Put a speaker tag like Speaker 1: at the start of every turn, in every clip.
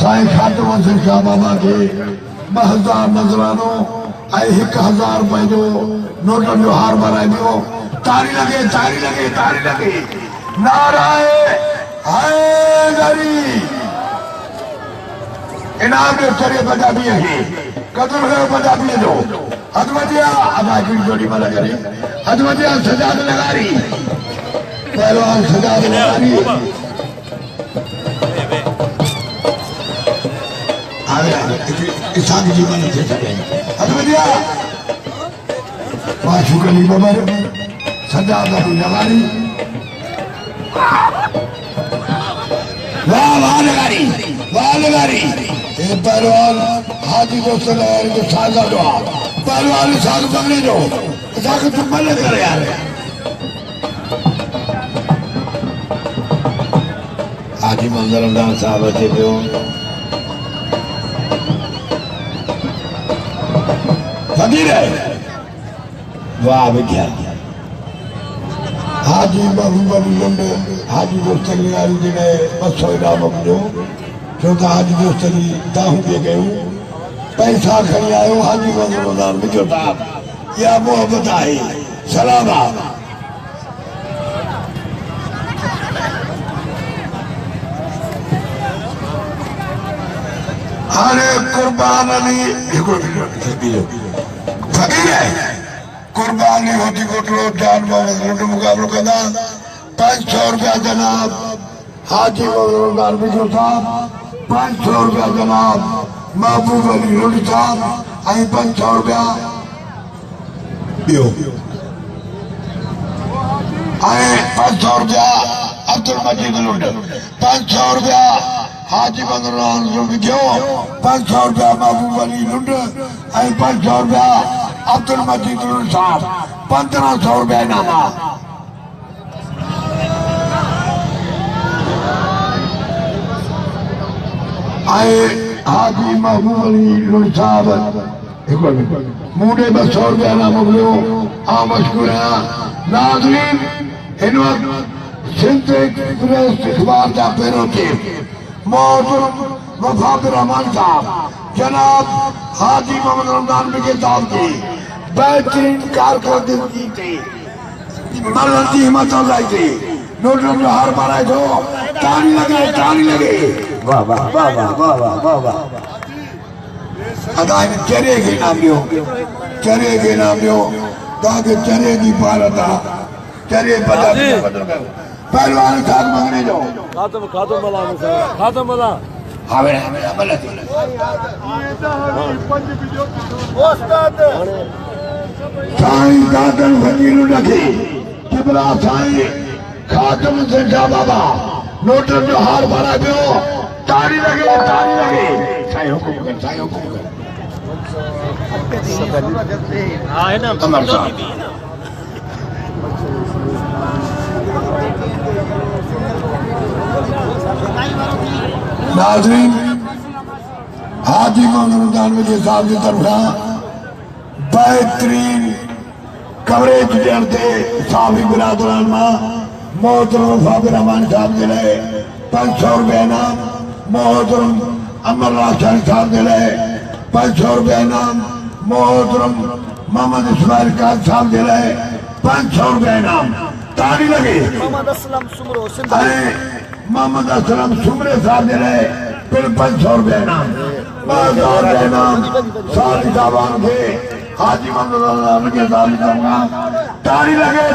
Speaker 1: साईं खातम हसन शाह बाबा के 2000 नजरानो ऐं 1000 रुपए जो नोटन जो हार भराए दियो। तारी लगे तारी लगे तारी लगे। नाराए हैदरी इनाम जो चरे पंजाबी है कदम है पंजाबी जो हदवतिया अदा की जोड़ी में लगे हदवतिया सजाद लगारी पहलवान सजाद लगारी इसान जीवन थे सके हदवतिया पाशु कली बबर सजाद लगारी वाह लगारी पहलवान हाजी दोस्त लगारी तो सागा दो पहलवान साग बगले दो साग तुम मल करे यार हाजी मंजर रमजान साहब अचे पियो फकीर वाह विद्या हाजी बाबू लंड हाजी दोस्त लगारी जिने 200 इनाम अपनो छो त हाजी दोस्त जी दाहू दे गयो पैसा खणी आयो हाजी रमजान मिजो साहब या मोहब्बत आहे सलाम हाणे कुर्बान अली फकीर है कुर्बानी होती कोटलो जान मोहम्मद मुकाबलो कंदा 500 रुपया जनाब हाजी रमजान मिजो साहब 500 रुपया जनाब महबूब अली लुट साहब ऐं 500 रुपया ॿियो ऐं 500 रुपया अब्दुल मजीद लुट 500 रुपया हाजी रमजान विझो 500 रुपया महबूब अली लुट ऐं 500 रुपया अब्दुल मजीद लुट साहब 1500 रुपया इनामा हाजी महबूब अली लुट साहब मूडे 200 रुपया ना मोकिलियो आ मशकूर आहियां नाज़रीन हिन वक़्तु सिंध एक्सप्रेस अख़बार जा पहिरों चीफ मोहतरम वफाक रहमान साहब जनाब हाजी मोहम्मद रमजान मिगे साहब की बेहतरीन कारकर्दगी थी मरण की हिम्मत अफजाई थी नोटन जो हार माराए थो ताली लगे वाह वाह वाह वाह वाह वाह वाह वाह अदा चरे के नाम लियो ताकि चरे की पालत चरे पहलवान खाद मंगने जो खातम मला हावे अमल साईं कादन फकीर रखी किबला साईं खातम से जा बाबा नोटन जो हार भरा पियो तारी लगे साईं हुकुम कर हां है ना अमर साहब नाज़रीन हाजी मोहम्मद रमजान के साहब की तरफ बेहतरीन कवरेज ॾियण ते साहबी बिरादरान मां मोहतरम वफाक रहमान साहब जे लाइ 500 रुपया इनाम मोहतरम अमर राशानी साहब जे लाइ 500 रुपया इनाम मोहतरम मोहम्मद इस्माइल खान साहब जे लाइ 500 रुपया इनाम ताली लगे मोहम्मद असलम सुमरे साहब जे लाइ फिर 500 रुपया इनाम 1000 रुपया इनाम सारी साहबान खे हाजी मोहम्मद के साहब दूंगा ताली लगे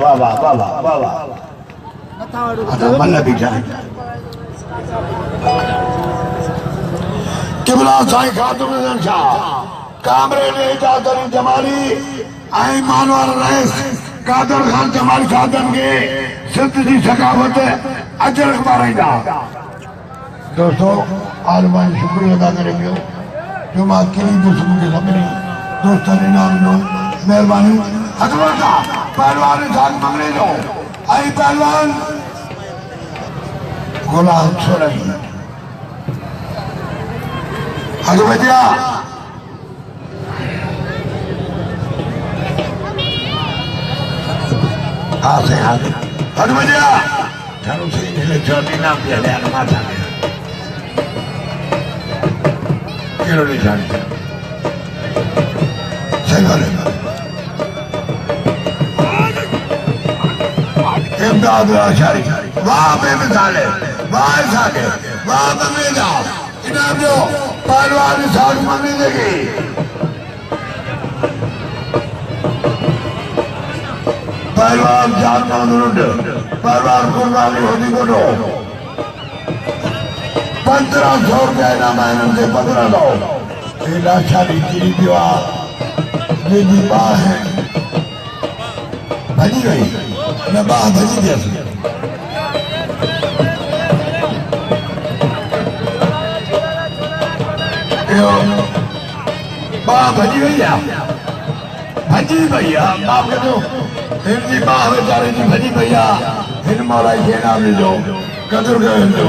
Speaker 1: वाह वाह वाह वाह वाह मल्ल भी जाए किबला साईं खातम हसन शाह कामरे ने इजाज़त अली जमाली ऐं मानवर रईस कादर खान जमाली साहबन के सिंध की सकावत अजर अखबाराईंदा दोस्तों आज मां शुक्रिया अदा करे पियो जो मां कहिड़ी दुश्मन खे सभिनी दोस्तनि इनाम ॾिनो महिरबानी हथवटा पहलवान साग मंगने जो ऐं पहलवान गुलाम सोरही हज बजिया आसे हज बजिया थारू से इन्हें चोटी नाम दिया माता कहिड़ो निशान सही ॻाल्हि आहे इमदाद आशारी वाह बेमिसाल वाह सागे वाह बमेदा इनाम जो पहलवान साग मम्मी देगी पहलवान जान मानूंड पहलवान कुर्बानी होती बोलो 1500 रुपया इनाम है इनसे 1500 ये लाशारी गिरी दिवा मेरी माँ है भजी गई न बाह भजी जैसे बाह भजी भैया भजी भैया माफ कर दो इनकी बाह बेचारे की भजी भैया इन मौलाई के नाम ले दो कदर कर दो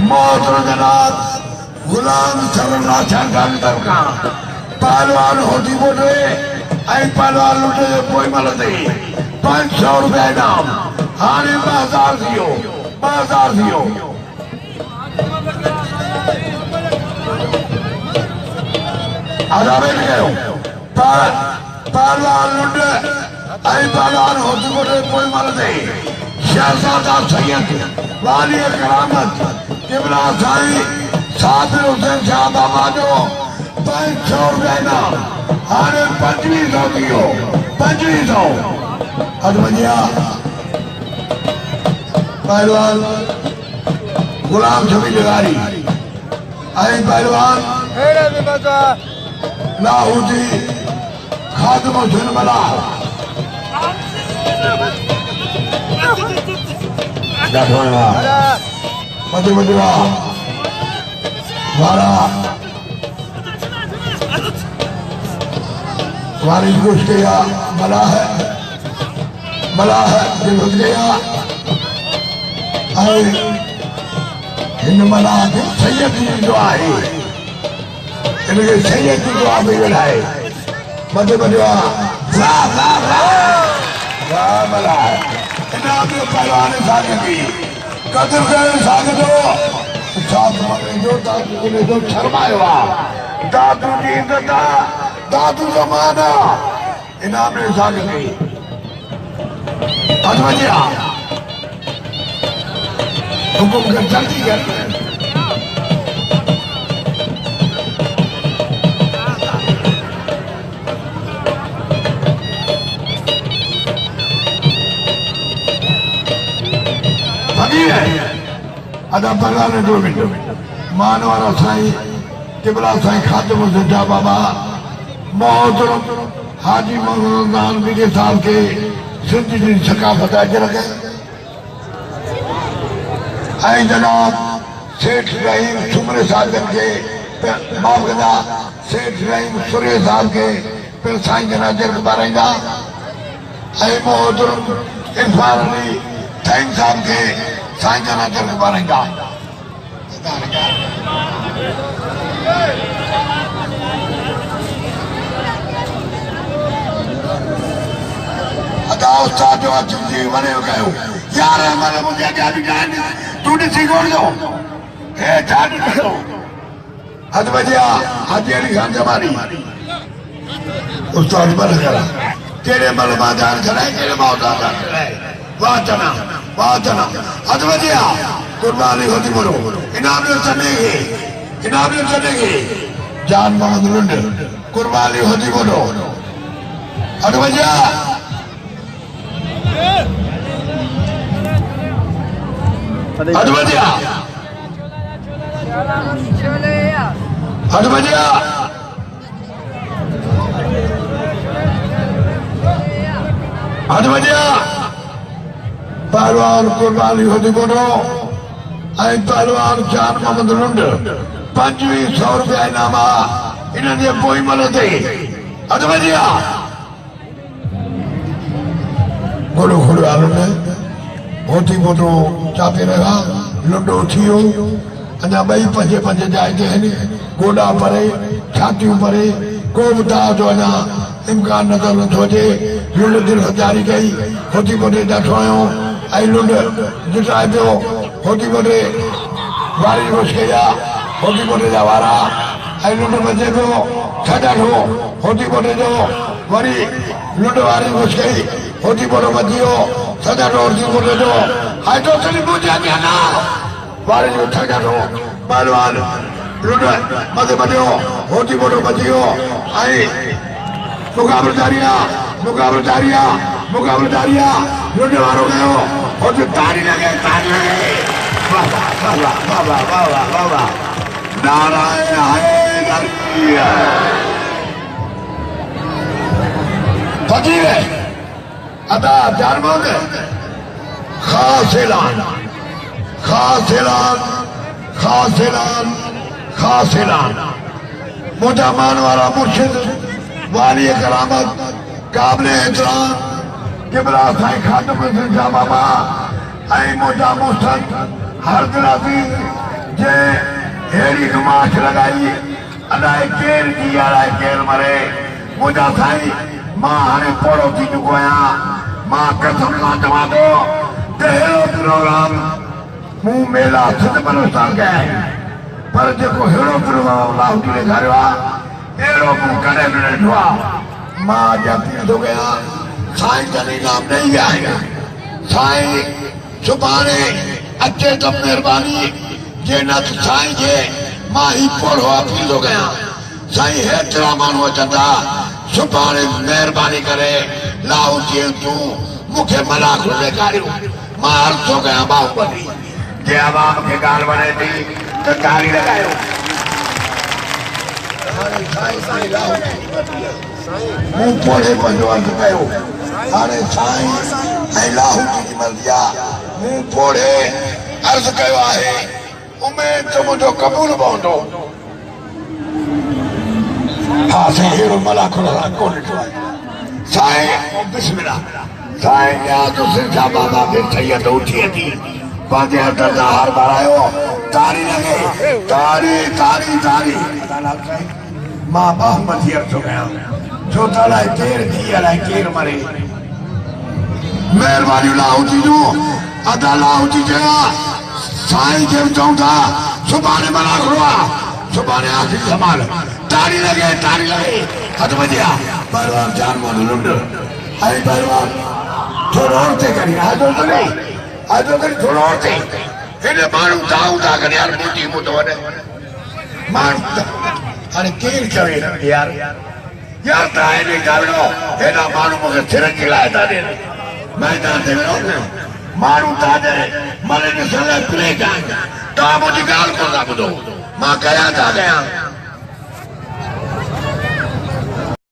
Speaker 1: मोहतरम जनाब गुलाम सरना चांगाल तबका पहलवान होती बोले आई पहलवान लुटे कोई मलते 500 रुपया इनाम हाने बाजार दियो आजावे गयो पहलवान लुटे आई पहलवान होती बोले कोई मलते शहजादा सैयद वाली करामत किबला साईं साबिर हुसैन शाह बाबा जो 500 रुपया इनाम हाने 2500 दियो 2500 अदवजिया पहलवान गुलाम छवि जगारी आई पहलवान लाहौरी खादिम हुसैन मला मध्य मधुरा वारिस घुस गया मला है दिल घुस गया इन मला के सैयद की दुआ है इनके सैयद की दुआ भी मिलाए मध्य मधुरा वाह मला इनाम जो पहलवान साथ की कदर करे साथ दो साथ माने जो दादू ने जो शर्माया दादू की इज्जत दादू जमाना इनाम ने साथ की अदवजिया हुकुम कर जल्दी कर अदा पहलवान 2 मिनट मान वाला साईं किबला साईं खादिम हुसैन शाह बाबा मोहतरम हाजी मोहम्मद बीके साहब के सिंध की सकाफत अज रखे आई जनाब सेठ रहीम सुमरे साहब के माफ कदा सेठ रहीम सुरे साहब के फिर साईं जना जर बारेगा आई मोहतरम इरफान अली साईं साहब के साईं जना जर बारेगा अदा उस्ताद जो जी वने कयो यार हमारे मुझे क्या दिखाएं तू ॾिसी कोन जो हे छा ॾिठो अदवजिया हाजी अली खान जमानी उस्ताद बल करा केड़े मल बाजार कराए केड़े बाजार कराए वाह जना अदवजिया कुर्बानी होती बोलो इनाम जो चलेगी जान मोहम्मद लुंड कुर्बानी होती बोलो अदवजिया अदवजिया पहलवान कुर्बानी होती बोलो आई पहलवान जान मोहम्मद लुंड 2500 रुपया इनाम इन्हें पोई मलते अदवजिया बोलो होती बोलो चापे रहा लुंडो थियो अञा बई पंजे जाए ते गोडा परे छातियूं परे को बि जो अञा इम्कान नज़र नथो अचे लुंड दिल जारी कई होती बोले ॾाठो आयो आई लुंड जिताए पियो होटी बोटे वारी घुस गया होटी बोटे जा वारा आई लुंड बचे पियो छठा ठो होटी बोटे जो वरी लुंड वारी घुस गई होटी बोटो बचियो छठा ठो होटी बोटे जो आई तो चली पूछा क्या ना वारी जो छठा ठो पहलवान लुंड मजे बचियो होटी बोटो बचियो आई मुकाबलेदारिया लुंड वारो गयो होटी तारी लगे बाबा नारायण फकीर है अदा जानबूझ खास ऐलान मोटा मान वाला मुर्शिद वाली करामत काबिले एहतराम किबला साईं खातम शाह बाबा ऐं मोटा मुर्शिद हर तरह जे हेड़ी नुमाश लगाई अलाए केर जी अलाए केर मरे मुझा साईं मां हाणे पोड़ो थी चुको आहियां मां कसम सां चवां थो त अहिड़ो प्रोग्राम मूं मेला सिंध बलोचिस्तान कया आहिनि पर जेको अहिड़ो प्रोग्राम लाहौटी ॾेखारियो आहे अहिड़ो मूं कॾहिं न ॾिठो आहे मां अॼु अपील थो कयां साईं जा इनाम ॾेई विया आहिनि साईं सुभाणे अचे त महिरबानी जे न त साईं जे मां ही पोड़ो अपील थो कयां साईं हेतिरा माण्हू अचनि था सुभाणे महिरबानी करे लाहौटी तूं मूंखे मलाखूं ॾेखारियो मां अर्ज़ थो कयां बाहुबली जे आवाम खे ॻाल्हि वणे थी त ताली लॻायो मूं पोड़े पंहिंजो अर्ज़ु कयो हाणे साईं ऐं लाहौटी जी मर्ज़ी आहे मूं पोड़े अर्ज़ु कयो आहे उमेद त मुंहिंजो क़बूल पवंदो हा साईं अहिड़ो मलाखुन कोन ॾिठो आहे साईं बिस्मिल्लाह साईं न्याज़ हुसैन शाह बाबा खे सैयद उथी थी पंहिंजे हथ सां हार मारायो तारी लॻे तारी मां बाहुबली अर्ज़ु थो कयां छो त अलाए केर जी अलाए केर मरे महिरबानी लाहौटी जूं अदा लाहौटी चया साईं खे बि चऊं था सुभाणे मलाखुन आहे सुभाणे आख़िरी संभाल तारी लगे हथ बजिया पहलवान जानवर लुंड आई पहलवान थोड़ो और ते करी आज तो थोड़ो और ते हेने मानू दाऊ दा कर यार मोटी मुतो वने मानू अरे केर चवे यार ताए ने गावनो हेना मानू मगे तिरंगी लाए ता दे मैदान ते नो मानू ता दे माने ने सले प्ले जा ता मुजी गाल को ना बुदो मां कया था गया